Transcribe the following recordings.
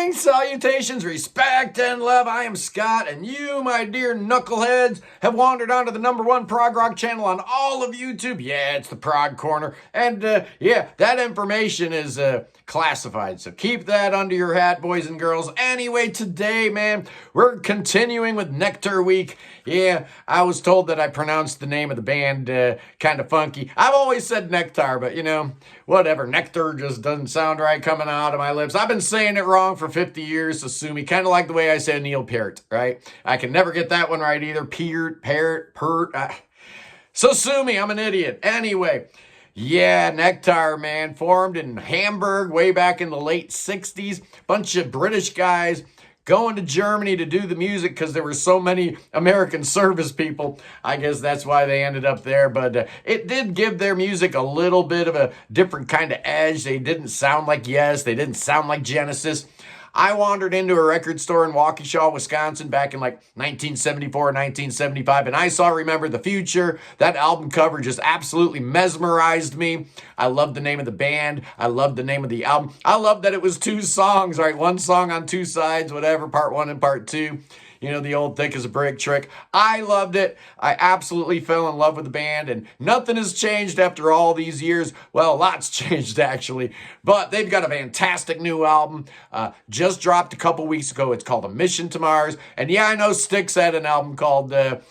Greetings, salutations, respect, and love. I am Scott, and you, my dear knuckleheads, have wandered onto the #1 prog rock channel on all of YouTube. Yeah, it's the Prog Corner. And yeah, that information is classified, so keep that under your hat, boys and girls. Anyway, today, man, we're continuing with Nektar Week. Yeah, I was told that I pronounced the name of the band kind of funky. I've always said Nektar, but you know, whatever. Nektar just doesn't sound right coming out of my lips. I've been saying it wrong for 50 years, so sue me. Kind of like the way I say Neil Peart, right? I can never get that one right either. Peart, Peart, Pert. So sue me, I'm an idiot. Anyway, yeah, Nektar, man, formed in Hamburg way back in the late 60s. Bunch of British guys going to Germany to do the music because there were so many American service people. I guess that's why they ended up there. But it did give their music a little bit of a different kind of edge. They didn't sound like Yes. They didn't sound like Genesis. I wandered into a record store in Waukesha, Wisconsin back in like 1974, 1975, and I saw Remember the Future. That album cover just absolutely mesmerized me. I loved the name of the band. I loved the name of the album. I loved that it was 2 songs, right? 1 song on 2 sides, whatever, part 1 and part 2. You know, the old thick as a brick trick. I loved it. I absolutely fell in love with the band, and nothing has changed after all these years. Well, a lot's changed, actually. But they've got a fantastic new album. Just dropped a couple weeks ago. It's called A Mission to Mars. And yeah, I know Styx had an album called The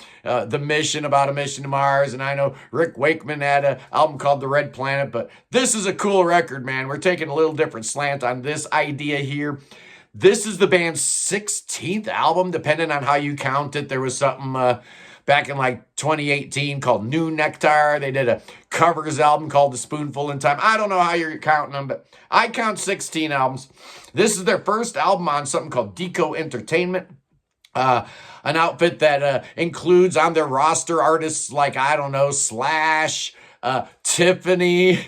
Mission, about a mission to Mars. And I know Rick Wakeman had an album called The Red Planet. But this is a cool record, man. We're taking a little different slant on this idea here. This is the band's 16th album, depending on how you count it. There was something back in like 2018 called New Nektar. They did a covers album called The Spoonful in Time. I don't know how you're counting them, but I count 16 albums. This is their first album on something called Deko Entertainment. An outfit that includes on their roster artists like, I don't know, Slash, Tiffany.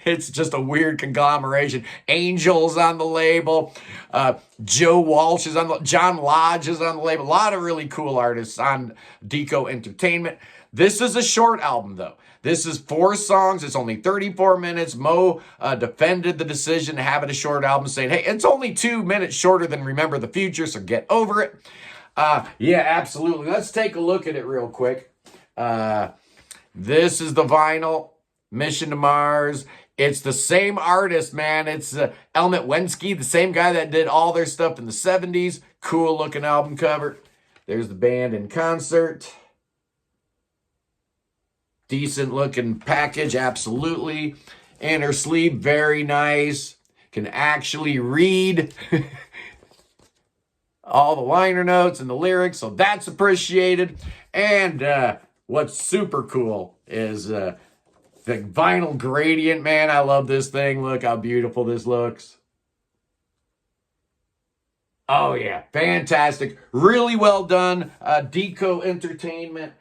It's just a weird conglomeration. Angel's on the label. Joe Walsh is on the, John Lodge is on the label. A lot of really cool artists on Deko Entertainment. This is a short album, though. This is 4 songs. It's only 34 minutes. Mo defended the decision to have it a short album, saying, hey, it's only 2 minutes shorter than Remember the Future, so get over it. Yeah, absolutely. Let's take a look at it real quick. This is the vinyl, Mission to Mars. It's the same artist, man. It's Elmet Wensky, the same guy that did all their stuff in the 70s. Cool looking album cover. There's the band in concert. Decent looking package, absolutely. Inner sleeve, very nice. Can actually read all the liner notes and the lyrics, so that's appreciated. And what's super cool is the vinyl gradient, man. I love this thing. Look how beautiful this looks. Oh, yeah. Fantastic. Really well done. Deko Entertainment.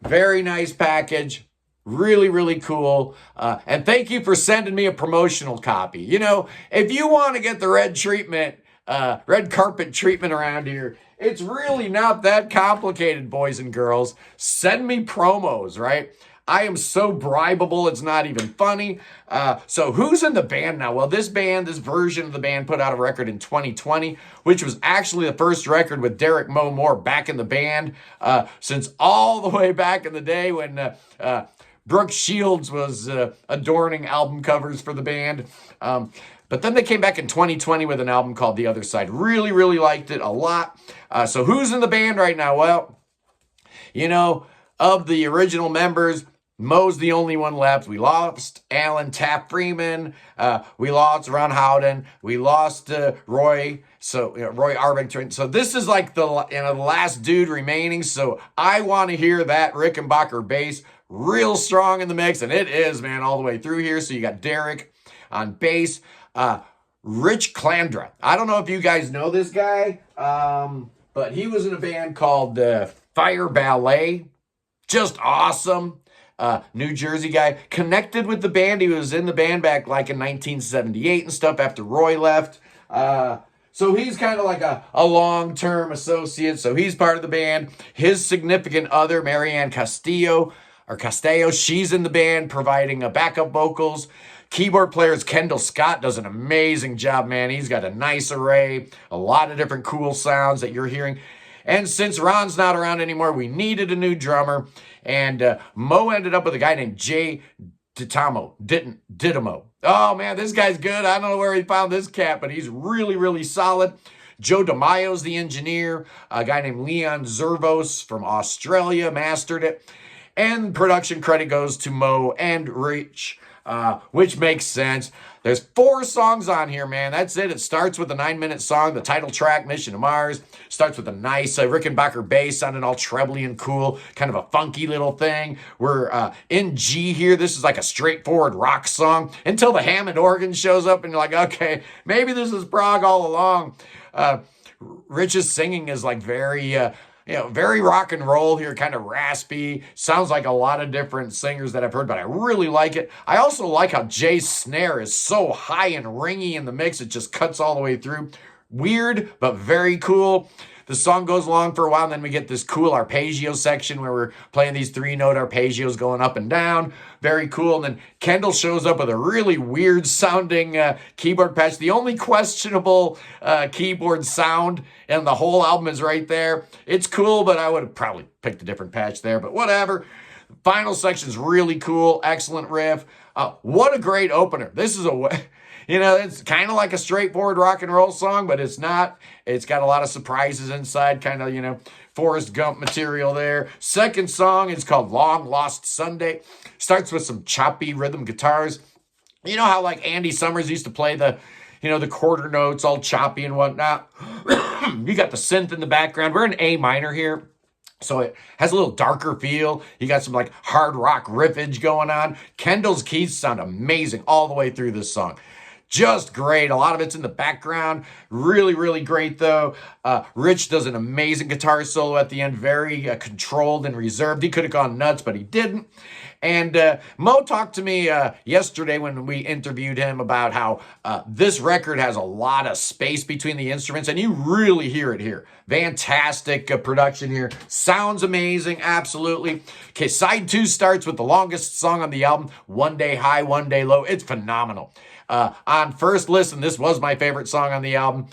Very nice package. Really, really cool. And thank you for sending me a promotional copy. You know, if you want to get the red treatment, red carpet treatment around here, it's really not that complicated, boys and girls. Send me promos, right? I am so bribable, it's not even funny. So who's in the band now? Well, this version of the band put out a record in 2020, which was actually the first record with Derek Mo Moore back in the band since all the way back in the day when Brooke Shields was adorning album covers for the band. But then they came back in 2020 with an album called The Other Side. Really, really liked it a lot. So who's in the band right now? Well, you know, of the original members, Mo's the only one left. We lost Alan Taft Freeman. We lost Ron Howden. We lost Roy Arbington. So this is like the last dude remaining. So I want to hear that Rickenbacker bass real strong in the mix. And it is, man, all the way through here. So you got Derek on bass. Rich Clandra. I don't know if you guys know this guy, but he was in a band called Fire Ballet. Just awesome. New Jersey guy. Connected with the band. He was in the band back like in 1978 and stuff after Roy left. So he's kind of like a long-term associate. So he's part of the band. His significant other, Marianne Castillo, she's in the band providing backup vocals. Keyboard players Kendall Scott does an amazing job, man. He's got a nice array, a lot of different cool sounds that you're hearing. And since Ron's not around anymore, we needed a new drummer. And Mo ended up with a guy named Jay Didamo. Oh, man, this guy's good. I don't know where he found this cat, but he's really, really solid. Joe DeMaio's the engineer. A guy named Leon Zervos from Australia mastered it. And production credit goes to Mo and Rich, which makes sense. There's 4 songs on here, man. That's it. It starts with a 9-minute song, the title track, Mission to Mars. Starts with a nice Rickenbacker bass sounding all trebly and cool, kind of a funky little thing. We're in G here. This is like a straightforward rock song until the Hammond organ shows up and you're like, okay, maybe this is prog all along. Rich's singing is like very rock and roll here, kind of raspy. Sounds like a lot of different singers that I've heard, but I really like it. I also like how Jay's snare is so high and ringy in the mix. It just cuts all the way through. Weird, but very cool. The song goes along for a while, and then we get this cool arpeggio section where we're playing these 3-note arpeggios going up and down. Very cool. And then Kendall shows up with a really weird sounding keyboard patch. The only questionable keyboard sound in the whole album is right there. It's cool, but I would have probably picked a different patch there, but whatever. Final section's really cool. Excellent riff. What a great opener. This is it's kind of like a straightforward rock and roll song, but it's not. It's got a lot of surprises inside, kind of, Forrest Gump material there. Second song is called Long Lost Sunday. Starts with some choppy rhythm guitars. You know how like Andy Summers used to play the quarter notes all choppy and whatnot? You got the synth in the background. We're in A minor here. So it has a little darker feel. You got some like hard rock riffage going on. Kendall's keys sound amazing all the way through this song. Just great. A lot of it's in the background. Really, really great, though. Rich does an amazing guitar solo at the end. Very controlled and reserved. He could have gone nuts, but he didn't. And Mo talked to me yesterday when we interviewed him about how this record has a lot of space between the instruments, and you really hear it here. Fantastic production here. Sounds amazing, absolutely. Okay, side 2 starts with the longest song on the album, One Day High, One Day Low. It's phenomenal. On first listen, this was my favorite song on the album.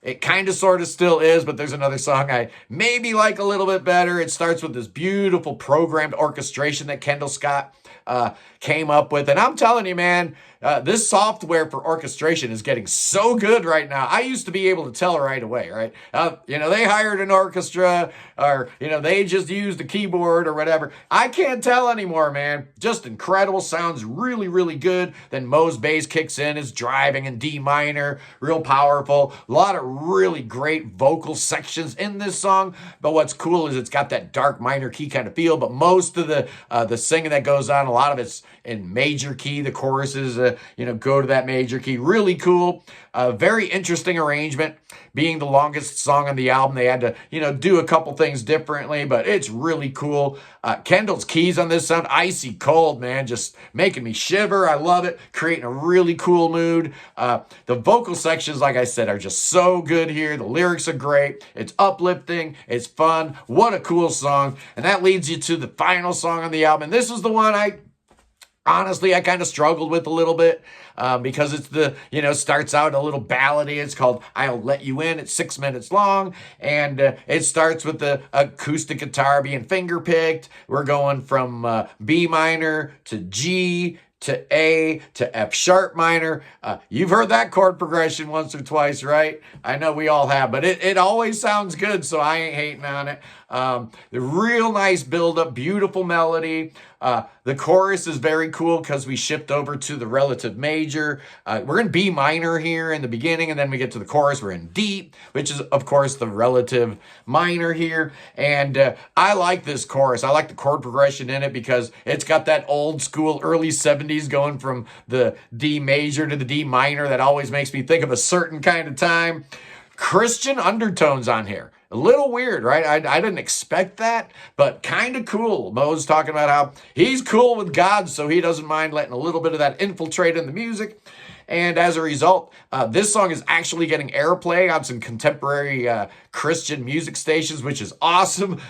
It kind of sort of still is, but there's another song I maybe like a little bit better. It starts with this beautiful programmed orchestration that Kendall Scott came up with. And I'm telling you, man, this software for orchestration is getting so good right now. I used to be able to tell right away, right? They hired an orchestra or, they just used a keyboard or whatever. I can't tell anymore, man. Just incredible. Sounds really, really good. Then Mo's bass kicks in, is driving in D minor, real powerful. A lot of really great vocal sections in this song. But what's cool is it's got that dark minor key kind of feel, but most of the singing that goes on, a lot of it's in major key. The choruses, go to that major key. Really cool. Very interesting arrangement. Being the longest song on the album, they had to, do a couple things differently, but it's really cool. Kendall's keys on this sound icy cold, man. Just making me shiver. I love it. Creating a really cool mood. The vocal sections, like I said, are just so good here. The lyrics are great. It's uplifting. It's fun. What a cool song. And that leads you to the final song on the album. And this is the one honestly, I kind of struggled with a little bit because it's starts out a little ballady. It's called I'll Let You In. It's 6 minutes long, and it starts with the acoustic guitar being finger picked. We're going from B minor to G to A to F sharp minor. You've heard that chord progression once or twice, right? I know we all have, but it always sounds good, so I ain't hating on it. The real nice build-up, beautiful melody. The chorus is very cool because we shift over to the relative major. We're in B minor here in the beginning, and then we get to the chorus. We're in D, which is, of course, the relative minor here. And I like this chorus. I like the chord progression in it because it's got that old school early 70s going from the D major to the D minor. That always makes me think of a certain kind of time. Christian undertones on here. A little weird, right? I didn't expect that, but kind of cool. Mo's talking about how he's cool with God, so he doesn't mind letting a little bit of that infiltrate in the music. And as a result, this song is actually getting airplay on some contemporary Christian music stations, which is awesome.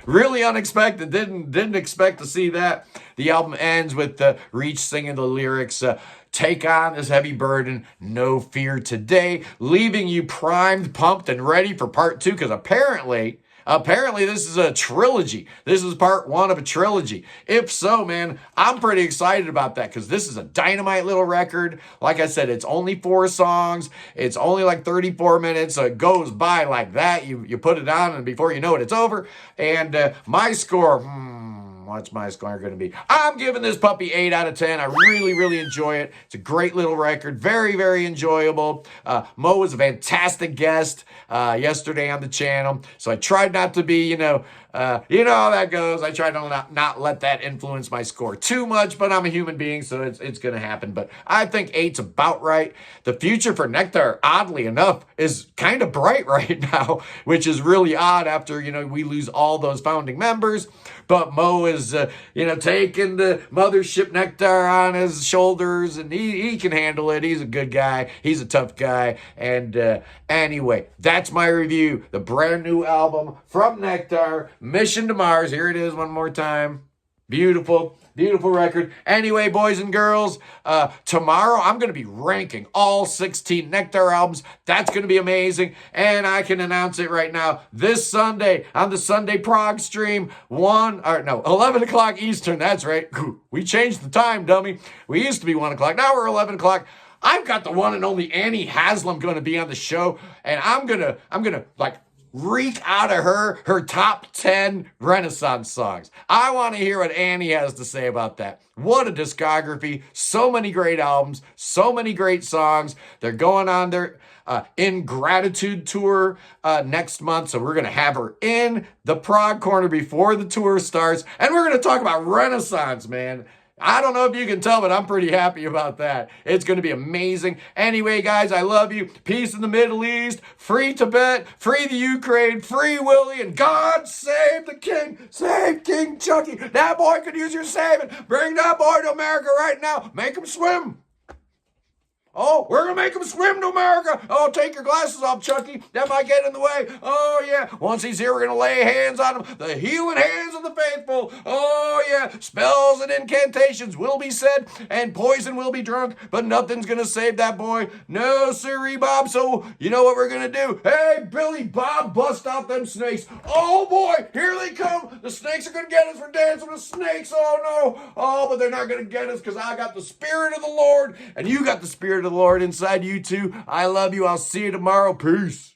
Really unexpected. Didn't expect to see that. The album ends with Reach singing the lyrics, take on this heavy burden, no fear today, leaving you primed, pumped, and ready for part 2, because apparently this is a trilogy. This is part 1 of a trilogy. If so, man, I'm pretty excited about that, because this is a dynamite little record. Like I said, it's only 4 songs. It's only like 34 minutes. So it goes by like that. You put it on, and before you know it, it's over. And my score, what's my score going to be? I'm giving this puppy 8 out of 10. I really, really enjoy it. It's a great little record. Very, very enjoyable. Mo was a fantastic guest yesterday on the channel. So I tried not to be, you know how that goes. I try to not let that influence my score too much, but I'm a human being, so it's going to happen. But I think 8's about right. The future for Nektar, oddly enough, is kind of bright right now, which is really odd after, we lose all those founding members. But Mo is, taking the mothership Nektar on his shoulders, and he can handle it. He's a good guy. He's a tough guy. And anyway, that's my review. The brand new album from Nektar, Mission to Mars. Here it is one more time. Beautiful, beautiful record. Anyway, boys and girls, tomorrow I'm going to be ranking all 16 Nektar albums. That's going to be amazing. And I can announce it right now. This Sunday on the Sunday Prog stream, 11 o'clock Eastern. That's right. We changed the time, dummy. We used to be 1 o'clock. Now we're 11 o'clock. I've got the one and only Annie Haslam going to be on the show. And I'm going to reek out of her top 10 Renaissance songs. I want to hear what Annie has to say about that. What a discography. So many great albums. So many great songs. They're going on their In Gratitude tour next month. So we're going to have her in the Prog Corner before the tour starts. And we're going to talk about Renaissance, man. I don't know if you can tell, but I'm pretty happy about that. It's going to be amazing. Anyway, guys, I love you. Peace in the Middle East. Free Tibet. Free the Ukraine. Free Willie. And God save the king. Save King Chucky. That boy could use your saving. Bring that boy to America right now. Make him swim. Oh, we're going to make him swim to America. Oh, take your glasses off, Chucky. That might get in the way. Oh, yeah. Once he's here, we're going to lay hands on him. The healing hands of the faithful. Oh, yeah. Spells and incantations will be said, and poison will be drunk, but nothing's going to save that boy. No, sirree, Bob. So, you know what we're going to do? Hey, Billy Bob, bust out them snakes. Oh, boy. Here they come. The snakes are going to get us for dancing with snakes. Oh, no. Oh, but they're not going to get us because I got the Spirit of the Lord, and you got the Spirit of the Lord inside you too. I love you. I'll see you tomorrow. Peace.